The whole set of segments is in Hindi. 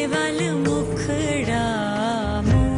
वाल मुखड़ा मोड़।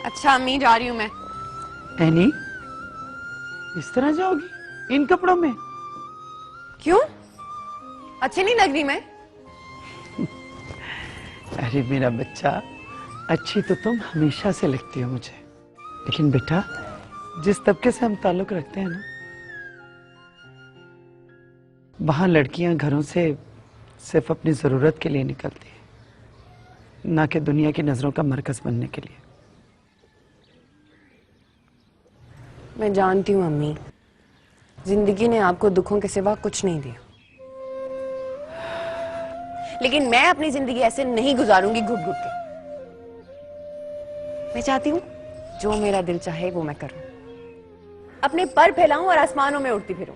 अच्छा अम्मी, जा रही हूँ मैं। एनी, इस तरह जाओगी इन कपड़ों में? क्यों? अच्छी नहीं लग रही मैं? अरे मेरा बच्चा, अच्छी तो तुम हमेशा से लगती हो मुझे, लेकिन बेटा जिस तबके से हम ताल्लुक रखते हैं ना, वहां लड़कियां घरों से सिर्फ अपनी जरूरत के लिए निकलती है, ना कि दुनिया की नजरों का मरकज बनने के लिए। मैं जानती हूँ अम्मी, जिंदगी ने आपको दुखों के सिवा कुछ नहीं दिया, लेकिन मैं अपनी जिंदगी ऐसे नहीं गुजारूंगी घुट घुट के। मैं चाहती हूँ जो मेरा दिल चाहे वो मैं करूं, अपने पर फैलाऊं और आसमानों में उड़ती फिरूं।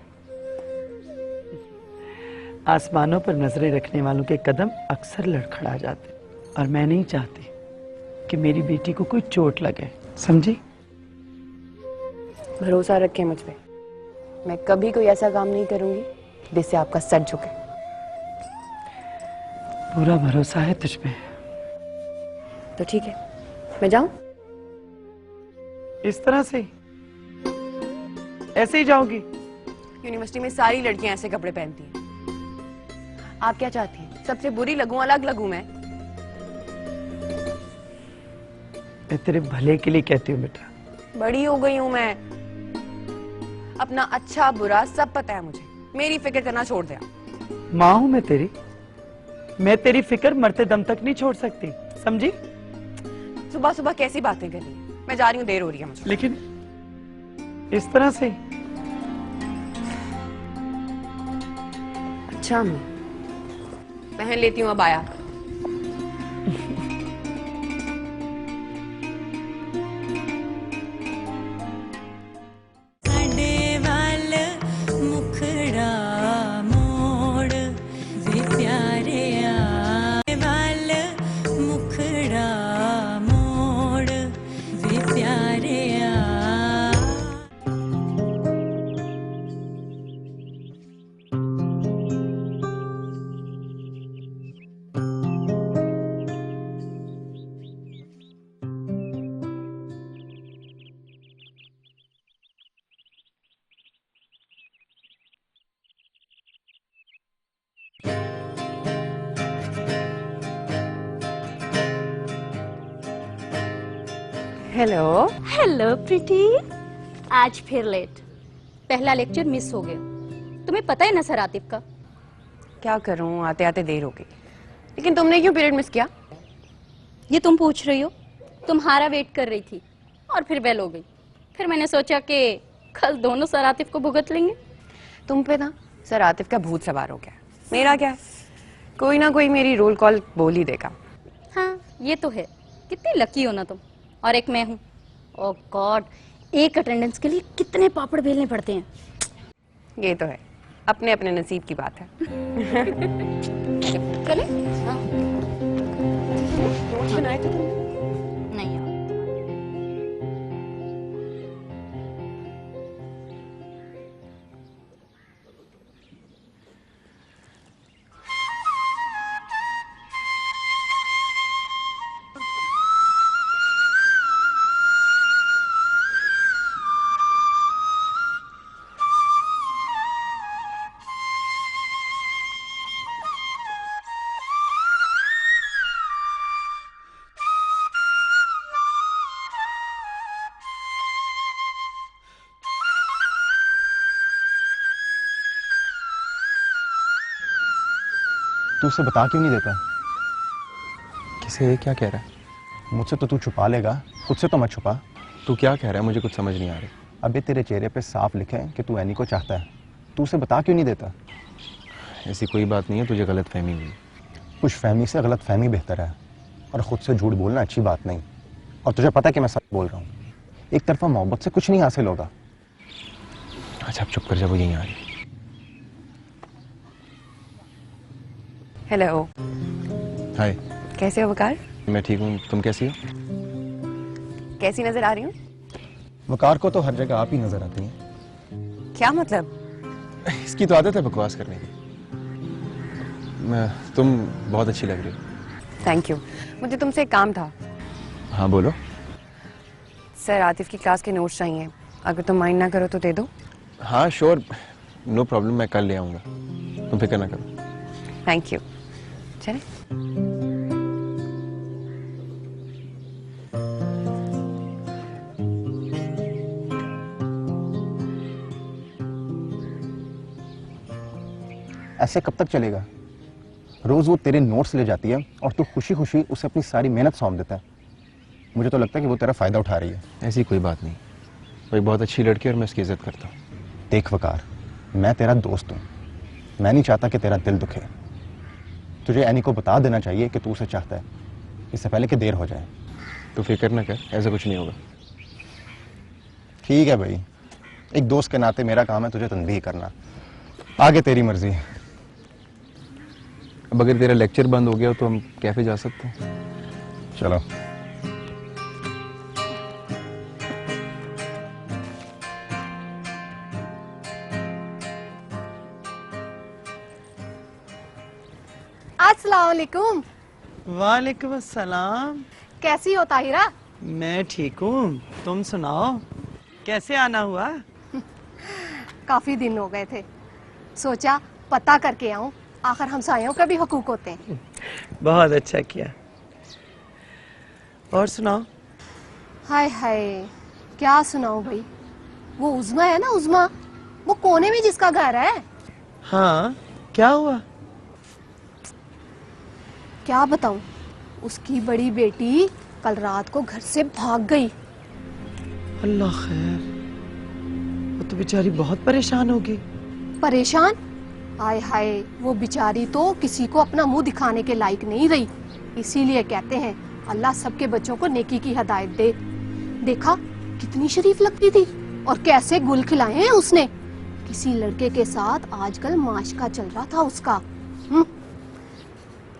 आसमानों पर नजरें रखने वालों के कदम अक्सर लड़खड़ा जाते, और मैं नहीं चाहती कि मेरी बेटी को कोई चोट लगे, समझी? भरोसा रखें मुझ पे, मैं कभी कोई ऐसा काम नहीं करूंगी जिससे आपका सर झुके। पूरा भरोसा है तुझ पे। तो ठीक है, मैं जाऊं? इस तरह से ऐसे ही जाओगी? यूनिवर्सिटी में सारी लड़कियां ऐसे कपड़े पहनती हैं। आप क्या चाहती हैं? सबसे बुरी लगूं, अलग लगूं मैं तेरे भले के लिए कहती हूँ बेटा। बड़ी हो गई हूं मैं, अपना अच्छा बुरा सब पता है मुझे, मेरी फिक्र करना छोड़ दे। माँ हूं मैं तेरी, मैं तेरी फिक्र मरते दम तक नहीं छोड़ सकती, समझी? सुबह सुबह कैसी बातें कर रही है? मैं जा रही हूँ, देर हो रही है मुझे। लेकिन इस तरह से? अच्छा मैं पहन लेती हूँ अब आया। मुखड़ा मोड़ वे प्यारे वाल मुखड़ा मोड़ वे प्यारे। हेलो। हेलो प्रीति, आज फिर लेट। पहला लेक्चर मिस हो गया। तुम्हें पता है ना सर आतिफ का? क्या करूं, आते आते देर हो गई। लेकिन तुमने क्यों पीरियड मिस किया? ये तुम पूछ रही हो? तुम्हारा वेट कर रही थी और फिर बेल हो गई। फिर मैंने सोचा कि कल दोनों सर आतिफ को भुगत लेंगे। तुम पे ना सर आतिफ का भूत सवार हो गया। मेरा क्या है, कोई ना कोई मेरी रोल कॉल बोल ही देगा। हाँ ये तो है, कितनी लकी हो ना तुम। और एक मैं हूँ। ओह गॉड, एक अटेंडेंस के लिए कितने पापड़ बेलने पड़ते हैं। ये तो है, अपने अपने नसीब की बात है। चले? हाँ। बनाए थे तुमने? नहीं यार। तू उसे बता क्यों नहीं देता? किसे ये क्या कह रहा है? मुझसे तो तू छुपा लेगा, खुद से तो मत छुपा। तू क्या कह रहा है, मुझे कुछ समझ नहीं आ रही। अबे तेरे चेहरे पे साफ लिखे है कि तू एनी को चाहता है, तू उसे बता क्यों नहीं देता? ऐसी कोई बात नहीं है, तुझे गलत फहमी हुई। कुछ फहमी से गलत फहमी बेहतर है, और खुद से झूठ बोलना अच्छी बात नहीं। और तुझे पता है कि मैं सच बोल रहा हूँ। एक तरफा मोहब्बत से कुछ नहीं हासिल होगा। अच्छा अब चुप कर जा, वो यहीं आ रही। हेलो, हाय। कैसे हो वकार? मैं ठीक हूँ, तुम कैसी हो? कैसी नजर आ रही हूँ? वकार को तो हर जगह आप ही नजर आती हैं। क्या मतलब? इसकी तो आदत है बकवास करने की। तुम बहुत अच्छी लग रही हो। Thank you. मुझे तुमसे एक काम था। हाँ बोलो। सर आतिफ की क्लास के नोट्स चाहिए, अगर तुम माइंड ना करो तो दे दो। हाँ श्योर, नो प्रॉब्लम, मैं कल ले आऊँगा, तुम फिक्र ना करो। Thank you. चले। ऐसे कब तक चलेगा? रोज वो तेरे नोट्स ले जाती है और तू खुशी खुशी उसे अपनी सारी मेहनत सौंप देता है। मुझे तो लगता है कि वो तेरा फायदा उठा रही है। ऐसी कोई बात नहीं, वो एक बहुत अच्छी लड़की है और मैं उसकी इज्जत करता हूँ। देख वकार, मैं तेरा दोस्त हूँ, मैं नहीं चाहता कि तेरा दिल दुखे। तुझे एनी को बता देना चाहिए कि तू उसे चाहता है, इससे पहले कि देर हो जाए। तो फिक्र ना कर, ऐसा कुछ नहीं होगा। ठीक है भाई, एक दोस्त के नाते मेरा काम है तुझे तनबीह करना, आगे तेरी मर्जी। अब अगर तेरा लेक्चर बंद हो गया तो हम कैफे जा सकते हैं। चलो। अस्सलाम वालेकुम। वालेकुम अस्सलाम। कैसी हो ताहिरा? मैं ठीक हूँ, तुम सुनाओ, कैसे आना हुआ? काफी दिन हो गए थे, सोचा पता करके आऊं, आखिर हमसायों का भी हकूक होते हैं। बहुत अच्छा किया। और सुनाओ। हाय हाय, क्या सुनाऊं भाई। वो उज़मा है ना, उज़मा, वो कोने में जिसका घर है। हाँ, क्या हुआ? क्या बताऊं, उसकी बड़ी बेटी कल रात को घर से भाग गई। अल्लाह खैर, वो तो बेचारी बहुत परेशान होगी। परेशान? हाय हाय, वो बेचारी तो किसी को अपना मुंह दिखाने के लायक नहीं रही। इसीलिए कहते हैं अल्लाह सबके बच्चों को नेकी की हिदायत दे। देखा कितनी शरीफ लगती थी, और कैसे गुल खिलाए हैं उसने। किसी लड़के के साथ आजकल माशका चल रहा था उसका।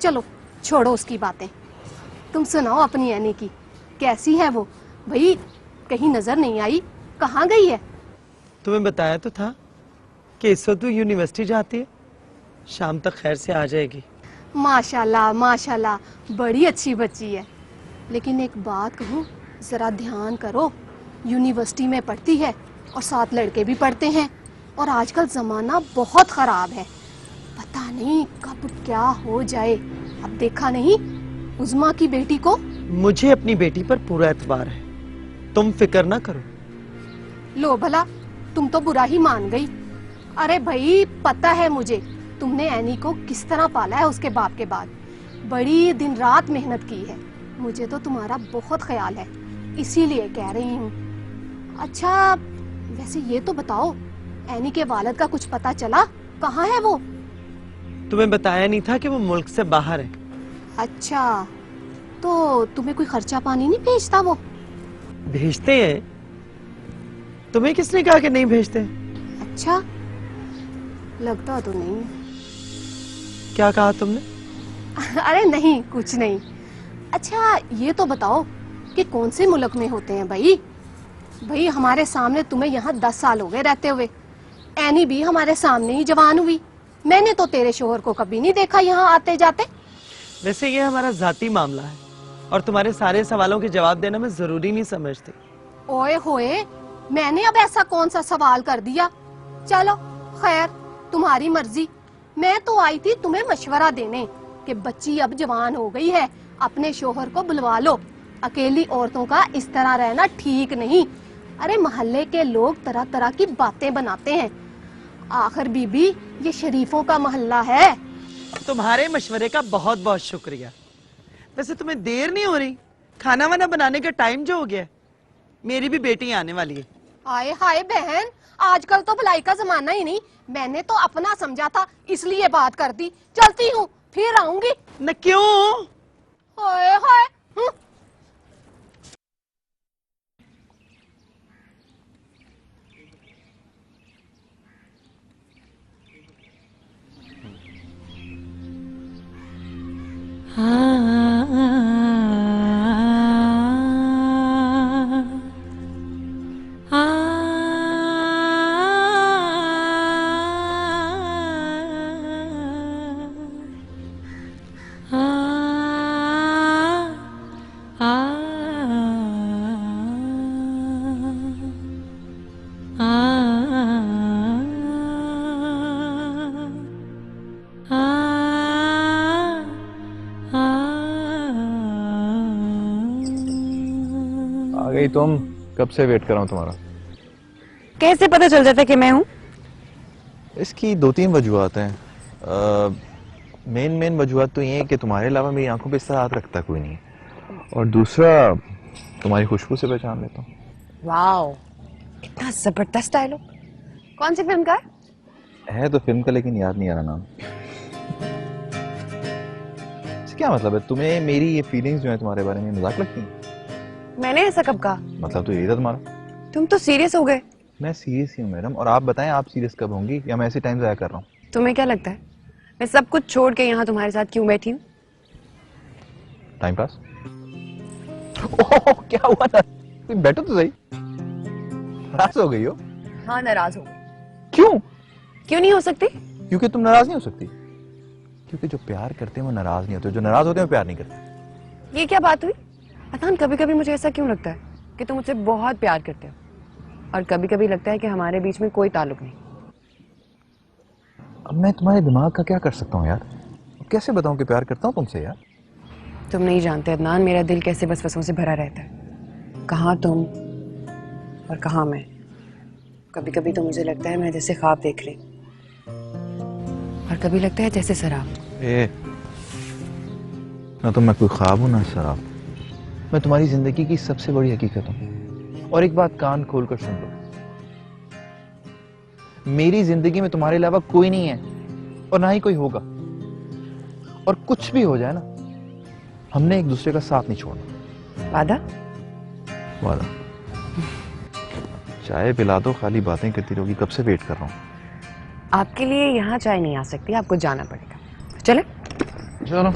चलो छोड़ो उसकी बातें, तुम सुनाओ अपनी एनी की, कैसी है वो? भाई कहीं नजर नहीं आई, कहाँ गई है? तुम्हें बताया तो था कि इस वक्त तू यूनिवर्सिटी जाती है, शाम तक खैर से आ जाएगी। माशाल्लाह माशाल्लाह, बड़ी अच्छी बच्ची है। लेकिन एक बात कहूँ, जरा ध्यान करो, यूनिवर्सिटी में पढ़ती है और 7 लड़के भी पढ़ते हैं, और आजकल जमाना बहुत खराब है, पता नहीं कब क्या हो जाए। अब देखा नहीं उज़मा की बेटी को? मुझे अपनी बेटी पर पूरा एतबार है, तुम फिक्र ना करो। लो भला, तुम तो बुरा ही मान गई। अरे भाई पता है मुझे, तुमने एनी को किस तरह पाला है उसके बाप के बाद। बड़ी दिन रात मेहनत की है, मुझे तो तुम्हारा बहुत ख्याल है, इसीलिए कह रही हूँ। अच्छा वैसे ये तो बताओ, एनी के वालिद का कुछ पता चला? कहाँ है वो? तुम्हें बताया नहीं था कि वो मुल्क से बाहर है। अच्छा, तो तुम्हें कोई खर्चा पानी नहीं भेजता वो? भेजते हैं। तुम्हें किसने कहा कि नहीं भेजते? अच्छा, लगता तो नहीं। क्या कहा तुमने? अरे नहीं, कुछ नहीं। अच्छा ये तो बताओ कि कौन से मुल्क में होते हैं भाई? भाई हमारे सामने तुम्हें यहाँ 10 साल हो गए रहते हुए, एनी भी हमारे सामने ही जवान हुई। मैंने तो तेरे शोहर को कभी नहीं देखा यहाँ आते जाते। वैसे ये हमारा जाती मामला है, और तुम्हारे सारे सवालों के जवाब देना मैं जरूरी नहीं समझती। ओए होए, मैंने अब ऐसा कौन सा सवाल कर दिया? चलो खैर, तुम्हारी मर्जी। मैं तो आई थी तुम्हें मशवरा देने कि बच्ची अब जवान हो गई है, अपने शोहर को बुलवा लो। अकेली औरतों का इस तरह रहना ठीक नहीं। अरे मोहल्ले के लोग तरह तरह की बातें बनाते हैं, आखिर बीबी ये शरीफों का मोहल्ला है। तुम्हारे मशवरे का बहुत बहुत शुक्रिया। वैसे तुम्हें देर नहीं हो रही? खाना वाना बनाने का टाइम जो हो गया है। मेरी भी बेटी आने वाली है। हाय हाय बहन, आजकल तो भलाई का जमाना ही नहीं। मैंने तो अपना समझा था इसलिए बात कर दी। चलती हूँ, फिर आऊंगी। न क्यों? हाय हाय। आ गई तुम? कब से वेट कर रहा हूँ तुम्हारा। कैसे पता चल जाता है कि मैं हूँ? इसकी 2-3 वजूहत हैं। मेन वजूहत तो ये है कि तुम्हारे अलावा मेरी आंखों पे इस तरह हाथ रखता कोई नहीं, और दूसरा तुम्हारी खुशबू से पहचान लेता हूँ। वाओ, इतना जबरदस्त डायलॉग। कौन सी फिल्म का है तो फिल्म का, लेकिन याद नहीं आ रहा नाम। इससे क्या मतलब है? तुम्हें मेरी ये फीलिंग्स जो है तुम्हारे बारे में मजाक लगती हैं? मैंने ऐसा कब कहा? मतलब तो यही था तुम्हारा। तुम तो सीरियस हो गए। मैं सीरियस ही हूँ मैडम, और आप बताएं आप सीरियस कब होंगी, या मैं ऐसे टाइम ज़ाया कर रहा हूँ? तुम्हें क्या लगता है मैं सब कुछ छोड़ के यहाँ तुम्हारे साथ क्यों बैठी हूँ? Time pass. ओह, क्या हुआ था? तुम बैठो तो सही। नाराज हो गई हो? हाँ, नाराज हो। क्यों? क्यों नहीं हो सकती? क्योंकि तुम नाराज नहीं हो सकती। क्योंकि जो प्यार करते हैं वो नाराज नहीं होते, जो नाराज होते हैं वो प्यार नहीं करते। ये क्या बात हुई? अतान, कभी कभी मुझे ऐसा क्यों लगता है कि तुम मुझसे बहुत प्यार करते हो, और कभी कभी लगता है कि हमारे बीच में कोई ताल्लुक नहीं। अब मैं तुम्हारे दिमाग का क्या कर सकता हूँ यार? कैसे बताऊं कि प्यार करता हूँ तुमसे यार? तुम नहीं जानते अदनान, मेरा दिल कैसे वसवसों से भरा रहता है। कहाँ तुम और कहाँ मैं। कभी कभी तो मुझे लगता है मैं जैसे ख्वाब देख रही, और कभी लगता है जैसे शराब। ना तो मैं कोई ख्वाब हूं ना शराब, मैं तुम्हारी जिंदगी की सबसे बड़ी हकीकत हूं। और एक बात कान खोलकर सुन लो, मेरी जिंदगी में तुम्हारे अलावा कोई नहीं है, और ना ही कोई होगा। और कुछ भी हो जाए ना, हमने एक दूसरे का साथ नहीं छोड़ना। वादा? वादा। चाय पिला दो, खाली बातें करती रहोगी, कब से वेट कर रहा हूं। आपके लिए यहाँ चाय नहीं आ सकती, आपको जाना पड़ेगा। चले? चलो।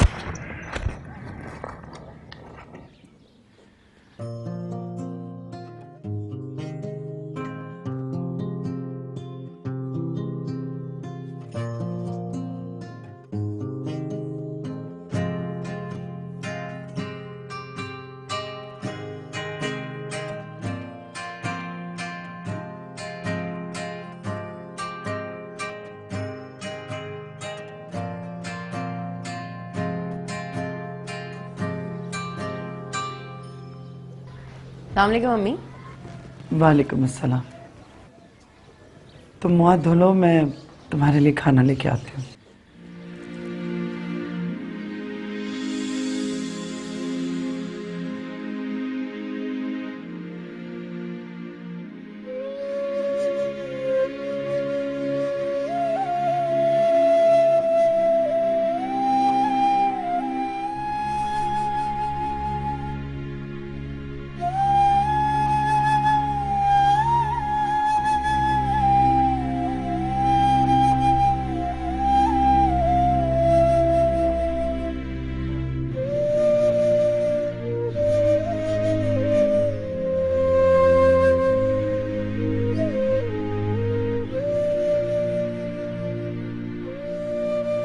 अस्सलामुअलैकुम मम्मी। वालेकुम अस्सलाम। तुम मुँह हाथ धो लो, मैं तुम्हारे लिए खाना लेके आती हूँ।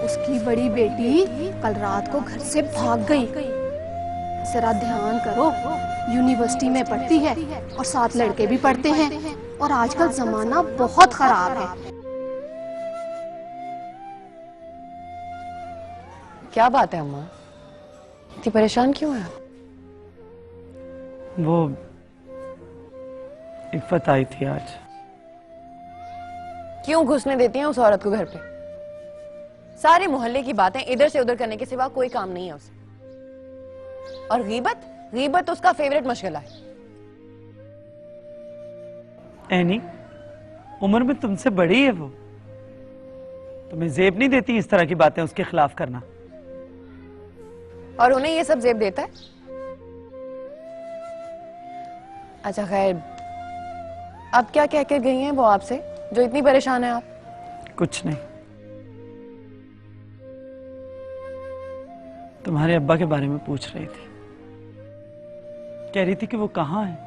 उसकी बड़ी बेटी कल रात को घर से भाग गई। जरा ध्यान करो, यूनिवर्सिटी में पढ़ती है और 7 लड़के भी पढ़ते हैं, और आजकल जमाना बहुत खराब है। क्या बात है अम्मा, इतनी परेशान क्यों है? वो इफ़त आई थी आज। क्यों घुसने देती हैं उस औरत को घर पे? सारे मोहल्ले की बातें इधर से उधर करने के सिवा कोई काम नहीं है उसे। और गीबत उसका फेवरेट मशगला है। एनी, उम्र में तुमसे बड़ी है वो। तुम्हें जेब नहीं देती इस तरह की बातें उसके खिलाफ करना। और उन्हें ये सब जेब देता है? अच्छा खैर, अब क्या कह कर गई हैं वो आपसे जो इतनी परेशान है आप? कुछ नहीं, तुम्हारे अब्बा के बारे में पूछ रही थी। कह रही थी कि वो कहाँ है,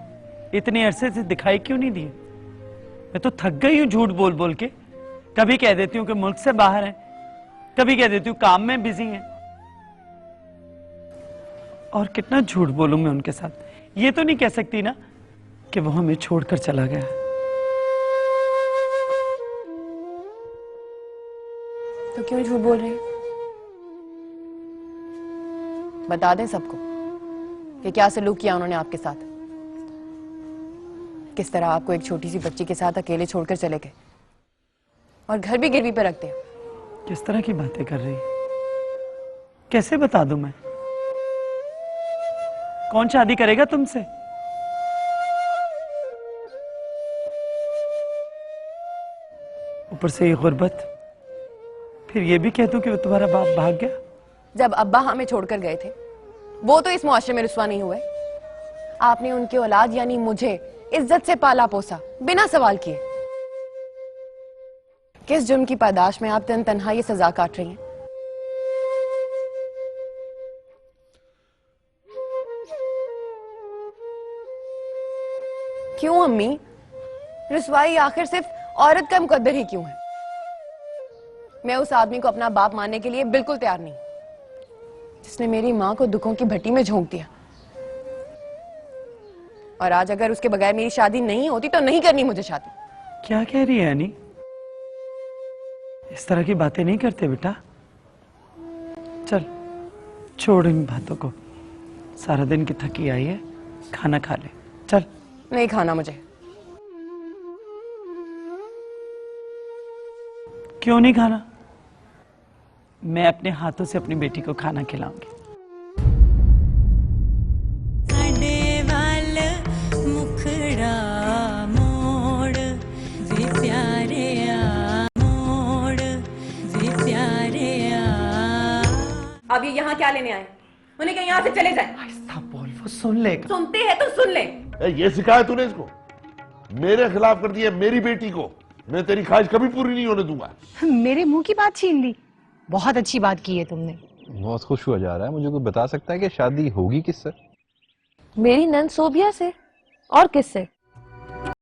इतने अरसे से दिखाई क्यों नहीं दिए। मैं तो थक गई हूं झूठ बोल बोल के। कभी कह देती हूँ कि मुल्क से बाहर है, कभी कह देती हूँ काम में बिजी है। और कितना झूठ बोलूं मैं उनके साथ। ये तो नहीं कह सकती ना कि वो हमें छोड़कर चला गया। तो क्यों झूठ बोल रही है? बता दें सबको कि क्या सलूक किया उन्होंने आपके साथ, किस तरह आपको एक छोटी सी बच्ची के साथ अकेले छोड़कर चले गए और घर भी गिरवी पर रख दिया। किस तरह की बातें कर रही है? कैसे बता दूं मैं? कौन शादी करेगा तुमसे? ऊपर से ये गुर्बत, फिर ये भी कह दूं कि वो तुम्हारा बाप भाग गया। जब अब्बा हमें छोड़कर गए थे वो तो इस मुआशरे में रुस्वा नहीं हुए। आपने उनकी औलाद यानी मुझे इज्जत से पाला पोसा बिना सवाल किए। किस जुर्म की पादाश में आप तन तन्हा ये सजा काट रही हैं? क्यों अम्मी? रुसवाई आखिर सिर्फ औरत का मुकद्दर ही क्यों है? मैं उस आदमी को अपना बाप मानने के लिए बिल्कुल तैयार नहीं, जिसने मेरी मां को दुखों की भट्टी में झोंक दिया। और आज अगर उसके बगैर मेरी शादी नहीं होती तो नहीं करनी मुझे शादी। क्या कह रही है यानी? इस तरह की बातें नहीं करते बेटा। चल छोड़ इन बातों को, सारा दिन की थकी आई है, खाना खा ले। चल। नहीं खाना मुझे। क्यों नहीं खाना? मैं अपने हाथों से अपनी बेटी को खाना खिलाऊंगी। साडे वाल मुखड़ा मोड़ वे प्यारे आ, मोड़ वे प्यारे आ। अब ये यहाँ क्या लेने आए? उन्हें कहीं यहाँ से चले जाए। आहिस्ता बोल, वो सुन लेगा। सुनते हैं तो सुन ले। ये सिखाया तूने इसको? मेरे खिलाफ कर दिया मेरी बेटी को। मैं तेरी ख्वाहिश कभी पूरी नहीं होने दूंगा। मेरे मुंह की बात छीन ली। बहुत अच्छी बात की है तुमने। बहुत खुश हुआ जा रहा है। मुझे कोई बता सकता है कि शादी होगी किससे? मेरी नंद सोबिया से। और किससे?